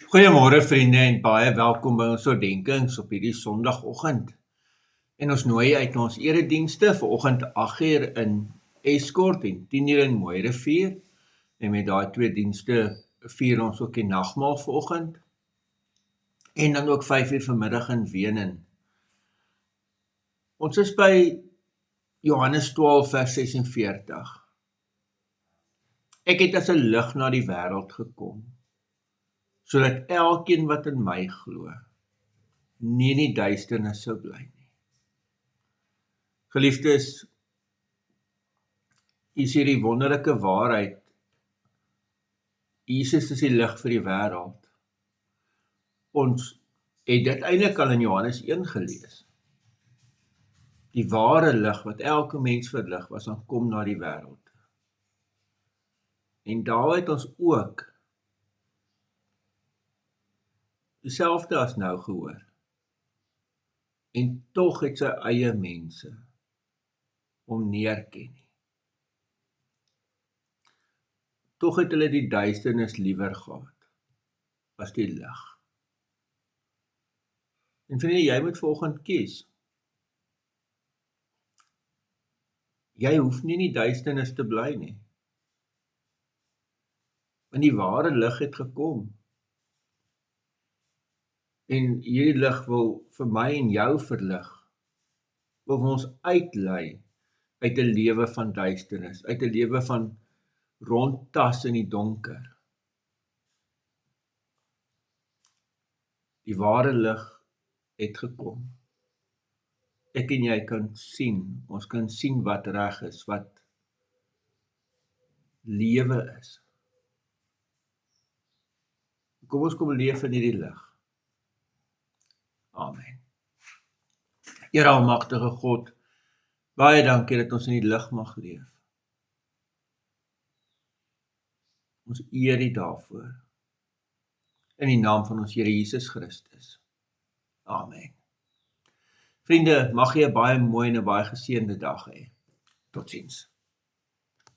Goeiemôre vriende en baie welkom by ons oordenkings op hierdie Sondagoggend. En ons nooi uit na ons eredienste vanoggend 8:00 in Escort en 10:00 in Mooirivier. En met daai twee dienste vier ons ook die nagmaal vanoggend. En dan ook 5:00 vanmiddag in Wenen. Ons is by Johannes 12 vers 46. Ek het as 'n lig na die wêreld gekom, sodat elkeen wat in my glo, nie in die duisternis sou bly nie. Geliefdes, hier is hierdie wonderlike waarheid. Jesus is die lig vir die wêreld. Ons het dit eintlik al in Johannes 1 gelees. Die ware lig wat elke mens verlig was, dan kom na die wêreld. En daar het ons ook dieselfde as nou gehoor. En tog het sy eie mense hom nie herken nie. Tog het hulle die duisternis liewer gehad as die lig. En vriende, jy moet vanoggend kies. Jy hoef nie in die duisternis te bly nie. Want die ware lig het gekom. En hierdie lig wil vir my en jou verlig. Wil ons uitlei uit 'n lewe van duisternis, uit 'n lewe van rondtas in die donker. Die ware lig het gekom. Ek en jy kan sien, ons kan sien wat reg is, wat lewe is. Kom ons kom leef in hierdie lig. Amen. Here almagtige God, baie dankie dat ons in die lig mag leef. Ons eer U daarvoor. In die naam van ons Here Jesus Christus. Amen. Vriende, mag jy 'n baie mooi en 'n baie geseënde dag hê. Totsiens.